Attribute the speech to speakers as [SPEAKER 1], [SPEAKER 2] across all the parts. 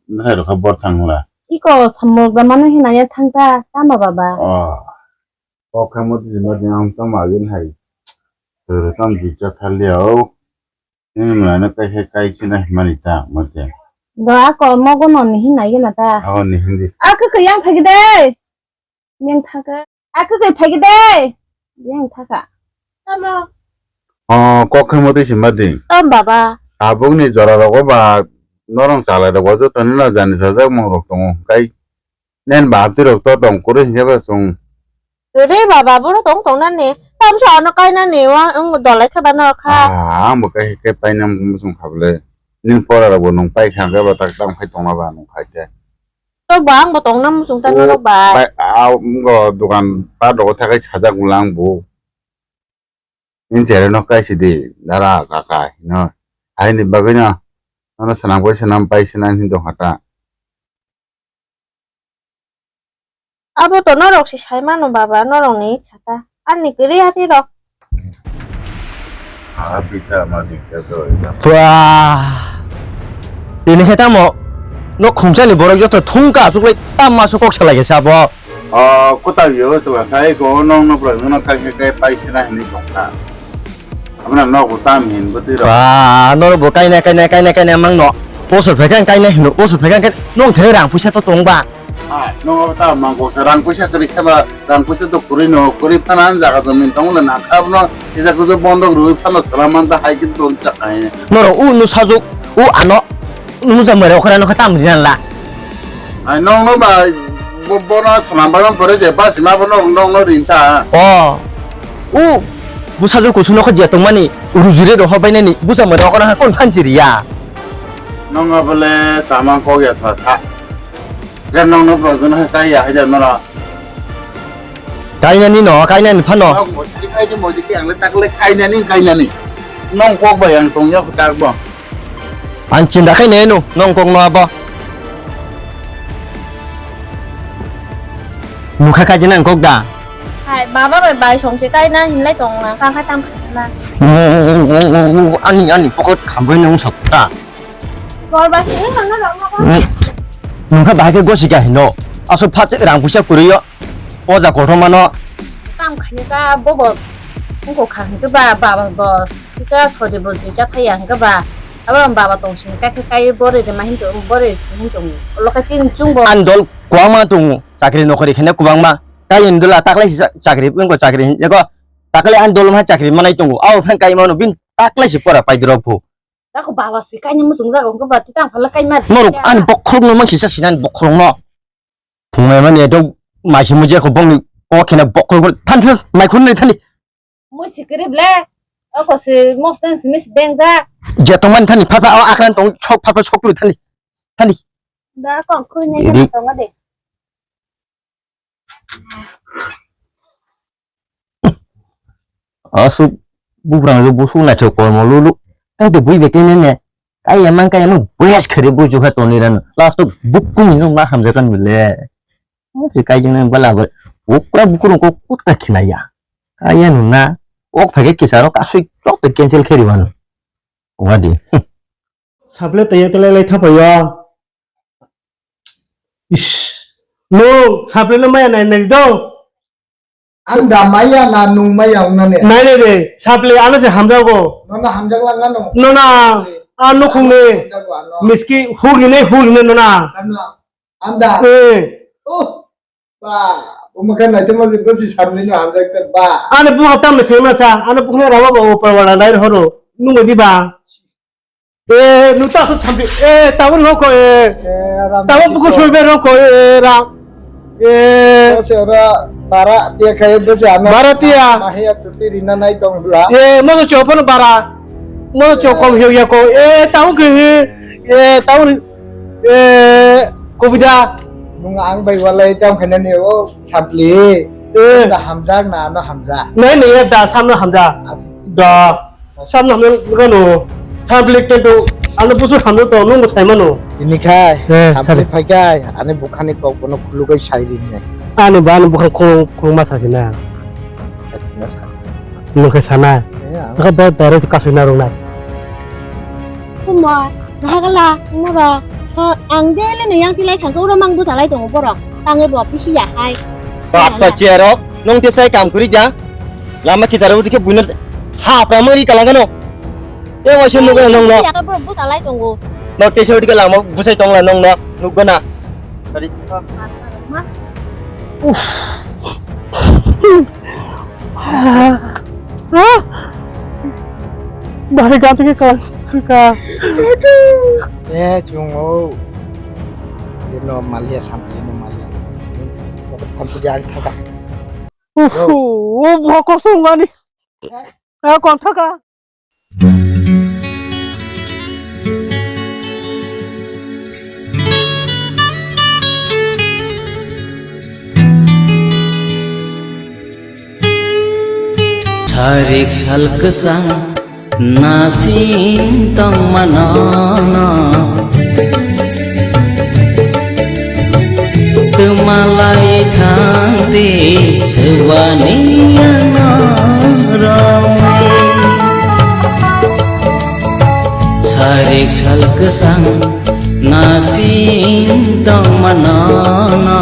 [SPEAKER 1] 나로 가버 탕라
[SPEAKER 2] 이거 삼목다만은 해나냐 탕자 따마봐봐.
[SPEAKER 1] 가면 지마냥 또 마긴 하이 그럼 진짜 탈려 이는 cái này 많이다 맞지
[SPEAKER 2] 너 아까 먹은 언니 해나야 나다.
[SPEAKER 1] 언니 hindi
[SPEAKER 2] 그 양 패기대. 양 타가. 그 패기대. 양 타가. 따마.
[SPEAKER 1] 가면 지마딩
[SPEAKER 2] 봐봐.
[SPEAKER 1] 아봉니 저라고 봐 너랑 잘하라고 저 돈이나 자니 저작 먹으러 동 cái nên bà tôi tôi tổng của đến nhớ xong
[SPEAKER 2] 그래 봐봐. 보러 동동나니. 삼촌 nó coi nó nhiều á, đồ lấy cái bàn nó kha.
[SPEAKER 1] một cái bay năm cũng xong khắp lên nhưng phô là bộ nông bay khang cái bà tắc đang phải tông là bà nông phải chơi
[SPEAKER 2] Tôi bán một tổng năm xuống tay nó bài.
[SPEAKER 1] bay áo có 도간 ba đồ thay cái 찾아 굴랑 뭐 nhưng trẻ nó cái gì đi đã cả nó ai đi bà cái nhá nó sanang quay sanang bay sanang hindi hata
[SPEAKER 2] 아버 또 너를 혹시 잘 맞는 봐봐. 너랑 니 차다. 아니 그래야 되러.
[SPEAKER 1] bisa mati cái
[SPEAKER 3] 와, ini kita mau, no 공짜리 뭐라고 저 통가 수고 땀 마셔 꼭 살라게 잡아.
[SPEAKER 1] cô ta hiểu tôi là sai cô nó phải nó cái bay sanang hindi hata Amna nó của tam hình bất tử
[SPEAKER 3] 와, 너는 뭐 까이네 막 너. 옷을 배간 까이네, 너 옷을 배간 까이. 너 대랑 부셔 또 동바.
[SPEAKER 1] nó ta mà cô sẽ răng quýt cái gì mà răng quýt tôi cưới nó cưới phan ăn giả cái mình tông là nát khắp nó bây giờ cứ bón đâu rồi phan nó sắm ăn ta hay cái đồ chắc cái này
[SPEAKER 3] 너는 우 사족, 우 안어. 누구자 뭐래? 그래 너 그다 문이란라.
[SPEAKER 1] nó bà bố nó sắm bao nhiêu bữa giờ ba xí mà nó rin ta
[SPEAKER 3] 우 무사족 고수노 커지야 동만이 우르주레도 허바이네니 무사 뭐래? 그러나 꼰 판지리야.
[SPEAKER 1] nó ngập lên sắm có gì thật cái nó rồi nó cái gì hay giờ nó là
[SPEAKER 3] 까이네니 너, 까이네니 판너.
[SPEAKER 1] một cái ăn lên tắc lên cái này nó có bảy ăn cùng nhau cái bao
[SPEAKER 3] 안 찐다 까이네누. 넌꼭 놔봐. 무카까지는 꼭다.
[SPEAKER 2] bà bắt bài xuống xe cây nó lấy tổng là phan khai tam là.
[SPEAKER 3] 아니, 그거 안 보이는 거 없다.
[SPEAKER 2] Rồi bà xíu mà nó rộng không?
[SPEAKER 3] 누가 말게 것이야 너. 아서 파츠랑 부셔꾸리요. 오자 고로마노.
[SPEAKER 2] Tam khai bố bờ không có khẳng cái bà cái sao thôi thì bố chỉ chắc thấy rằng cái bà tổng sinh cái bố thì mà hình tượng lo cái chân chung bố
[SPEAKER 3] 안돌 구왕마 동 자기리 노커리 걔네 구왕마 까인들라 딱래 자기리 은거 자기리 이거 딱래 안돌마 자기리 만나이 동고 아우 팬까이 마노 빈 딱래 싶어라 빠이드로부
[SPEAKER 2] đó của bà xí cái nhưng mà xuống ra cũng có bà tí tam phải là cái mà
[SPEAKER 3] 너로 안 복크롱 놈은 진짜 지난 복크롱 너 동해만 얘도 마시 무제 그 봉이 꼬키나 복크롱 탄트 마이콘네 탄이
[SPEAKER 2] mới xí cái đẹp có xí monster xí miss đen ra
[SPEAKER 3] 이제 동만 탄이 파파 아크란 동초 파파 촉루 탄이
[SPEAKER 2] đã còn khơi nhanh cái tổng để
[SPEAKER 3] 어수 부부랑 부수나 저거 뭐 루루 근데 뭐 이게 있네 까야만 뭐야 그래 부주가 돈이라는 라스트 북궁이는 막 함자간 밀래 그 까이는 발라고 오크라 부끄러운 거 꽃가 키나야 까야 누나 꼭 베개 기사로 가수 쪽 캔슬 캐리와는 어디
[SPEAKER 4] 사블레 때에 타봐요 이씨 너 사블레는 뭐야 나도
[SPEAKER 5] Anda maya na nung maya unane.
[SPEAKER 4] 나네네 사블레 안에서 함자고
[SPEAKER 5] Nona hamjang lang ano.
[SPEAKER 4] 너나 안노 콩네 미스키 후리네 너나
[SPEAKER 5] Anda.
[SPEAKER 4] 예
[SPEAKER 5] Oh. Ba. Umakan na temo dito si Sablin no hamjang ka ba.
[SPEAKER 4] 안에 부하 땀에 फेमसा 안에 부하 라와 오빠와라 나이 허로 누구 디바 에 누타서 참비 에 따वर 놓고 에 따वर 부고 솔베 놓고 에랑 에
[SPEAKER 5] Ora para dia kaya besi ano.
[SPEAKER 4] 바라티야
[SPEAKER 5] Mahia tuti rina nai tong hula.
[SPEAKER 4] 예 뭐도 저번은 봐라 뭐도 조금 효야고 에 따वर 에 따वर 에 고비자
[SPEAKER 5] Nung ang bay walay tong kanan ni o Sabli.
[SPEAKER 4] 에
[SPEAKER 5] Na hamjang na ano hamja.
[SPEAKER 4] 네네 다 삼는 함자 다 삼는 그거노 타블릿 때도 안 부수 삼는 또 농구 살만노
[SPEAKER 5] Ini kai.
[SPEAKER 4] 네,
[SPEAKER 5] Sabli pakai. Ane bukan kau kono kulu kai sairin ne.
[SPEAKER 4] 안에 뭐하는 북한 콩마 사시나 누가 사나 내가 너 너를 가수 나롱나
[SPEAKER 2] không mà nó hay là nó là ang dele no yang tilai thang ko ramang bu salai tong borok tangai bo phi ya hai
[SPEAKER 3] Papa Jerok, nong dia saya kam kuri ja. Lama kita rawu dike bunar. Ha, pramari kalangano. Wa shin nuga nong no.
[SPEAKER 2] ya ka bu salai tong go
[SPEAKER 3] No te shodi ke lama busai tong la nong no. Nugana. Tadi.
[SPEAKER 4] Balik ganti ke kan.
[SPEAKER 5] 중호 이놈 말이야 삼촌 말이야 한수장 타가
[SPEAKER 4] 뭐 고송하니? 아, 권타가.
[SPEAKER 6] Tarik sal kesang nasim tang manana Temalai thang ti sewaniyana ramai Tarik sal kesang nasim tang manana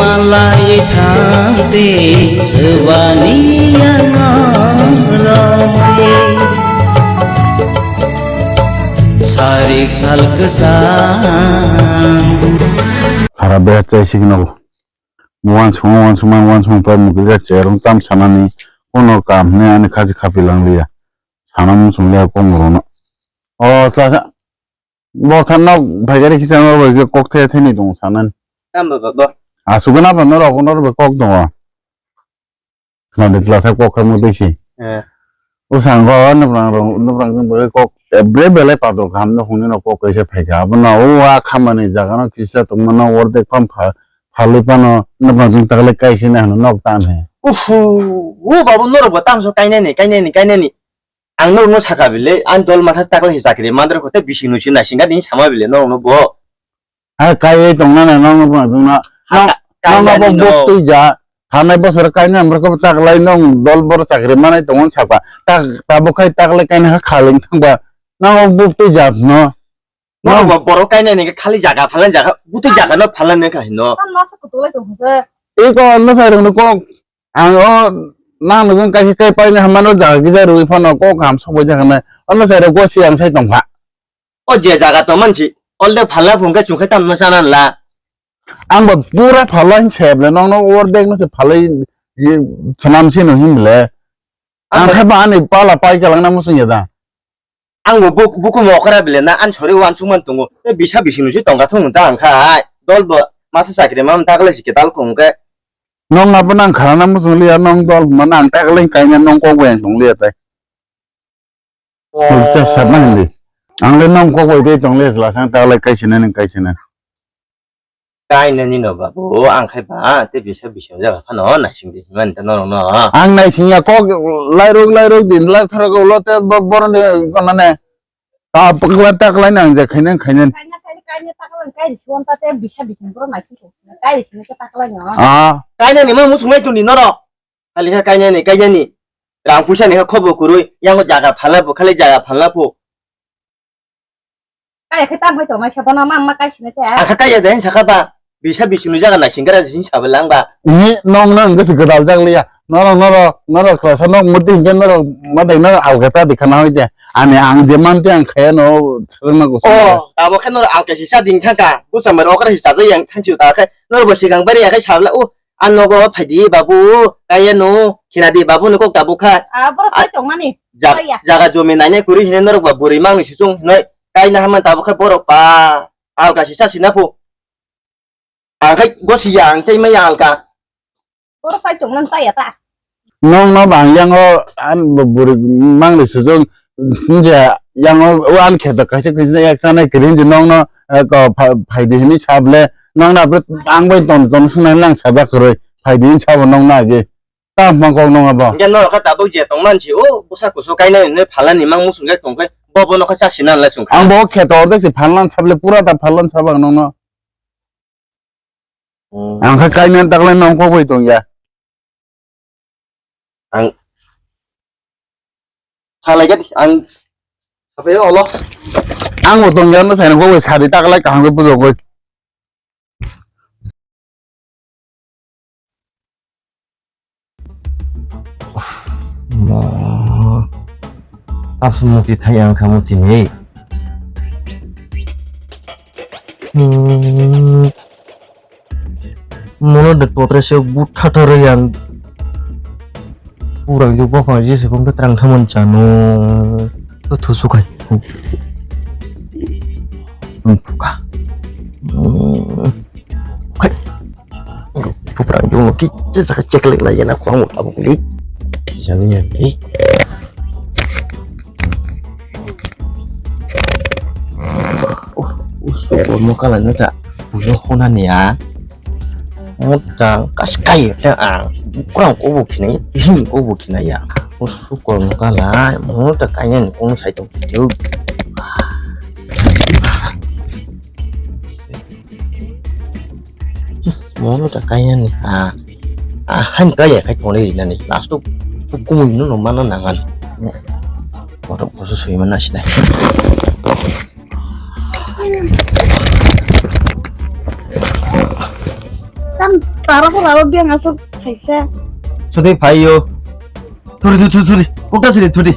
[SPEAKER 6] Malai thangti sewaniyana ramai Sarik sal kesang
[SPEAKER 1] Harabe cai signal wan sung pa mugiga cherung tam sanani kono kam ne ani khaji khapilang liya sanam sumle ko murona o ta bo thanna bhaigari kisano bhaige kokte theni dong sanan
[SPEAKER 3] Tamba baba.
[SPEAKER 1] asugana ba nora konor be kok dong na de tla sa kok mu beshi o sanggo nubrang be kok ebre bele pa do kham no huni no kok kaise phaiga bana o a khamani jaga no kisa to mana orde kam phali pano nubrang takle kaise na no nok tan he
[SPEAKER 3] Uhu, babu noro batam so kaineni. Ang noro no sakabile, an dol masa takle hisakire. Mandro kote bisinu china singa din sama bile noro no bo.
[SPEAKER 1] a kai tong na no nubrang na no bo bukti ja hanai bosor kai na amra ko taklai nong dol bor sakre manai tong sapa tak tabukai takle kai na khaling thangba na bukti ja no
[SPEAKER 3] Noro bo boro kaineni ke khali jaga phalan jaga, butu jaga no phalan ne kai no.
[SPEAKER 2] kan mas ko tolai tong se
[SPEAKER 1] iko no sai rong ko ang o nang nung kai kai pai na hamano ja gi ja rui phano ko kam sobo ja kana ono sai ro ko siang sai tong pha
[SPEAKER 3] O je jaga to manchi, olde phala phungka chungkai tam no sanan la.
[SPEAKER 1] ang ba pura phalan chep le nong no or dek no se phalai sanam sin no him le ang khai ba ni pala pai ka lang na mo sun ya da
[SPEAKER 3] Ang bo buku mo kara bile na an chori wan chungman tungo. E bisa bisinu chi tongka thung ta ang khai. Dol bo masa sakire mam takle sikital kungke.
[SPEAKER 1] nong na pa nang khara na mo sun le nong dol man ang tak leng kai na nong ko wen tong le tai cha sat na hindi ang le nong ko ko de tong le la sang tak le kai sin na kai sin na
[SPEAKER 3] Kai na ni no ba bo ang khai ba te bisa bisinu jaga phano na sing de man ta no no.
[SPEAKER 1] ang nai sinya ko lai rog din la thara ko lo te bor ne kon ne ta pagla tak lai nang ja khainen
[SPEAKER 2] kanya taklan kai suan ta te bisa bro mai chu kai ni ke taklan yo
[SPEAKER 3] Kai na ni ma musung tu ni no ro. Ali ha kai na ni. Rang pusa ni ha khobo kurui yang jaga phala bo khali jaga phala bo.
[SPEAKER 2] kai ke tam hai to mai sabana ma kai sine te
[SPEAKER 3] Ang kai ya den saka ba. Bisa bisinu jaga na singgara sin sabelang ba.
[SPEAKER 1] ni nong nang ge ge dal jang liya noro ko sa nong muti gen noro madai noro au ga ta dikhana hoi de ane ang de man te ang khaya no chhang ko
[SPEAKER 3] Oh, tabo kan nor ang kasi sa ding thangka. Bu samar okra hisa ja yang thang chu ta kai. Nor bo sigang bari ya kai sabla u. An no go phaidi babu. Kaya no kinadi babu no kok tabu kha.
[SPEAKER 2] bro sai tong mani
[SPEAKER 3] Jaga jomi nanya kuri hine nor ba buri mang ni sisung. Noi kai na haman tabu kha borok pa. Al kasi sa sinapu. Ang kai go siyang chai mai al ka.
[SPEAKER 2] bro sai tong nan sai ta
[SPEAKER 1] nong no bang yang o an buri mang le su jong nje yang o an khe da kai se kai ne yak sana green ji nong no ko phai de ni chable nong na ang bai ton sunan lang sa ba kroi phai de ni chabo nong na ge ta mang ko nong ba
[SPEAKER 3] Yan nor ka tabu je tong man chi o busa kuso kai na ne phala ni mang musung ga tong kai. Bobo no ka sa sinan la sung
[SPEAKER 1] ang
[SPEAKER 3] ka.
[SPEAKER 1] bo khe to de se phalan chable pura ta phalan chaba nong no ang kha kai nan tak le nong ko bai tong ya
[SPEAKER 3] Ang phala ga ang Apa ya Allah?
[SPEAKER 1] Ang utong yan no sa ko sari ta kalai kahang ko pudo ko.
[SPEAKER 3] Apa mesti tayang kamu sini? Mana ada potret sebuta yang kurang juga kalau jadi sebelum terang kamu jano itu suka buka kurang juga kita cek lagi nak kamu tahu beli jalannya beli usul mau kalian ada punya honan ya Mutang kaskai ya kurang kobukin ini kobukin ya usul mau kalah mau takanya nih kong saya tuh mau takanya nih han kaya kayak mulai di nih last tuh hukum ini mana nangan orang khusus mana sih deh
[SPEAKER 2] Kan para ko lawa biang asap kaisa.
[SPEAKER 3] Sudah, Pak Yo. Turi, kok kasih turi?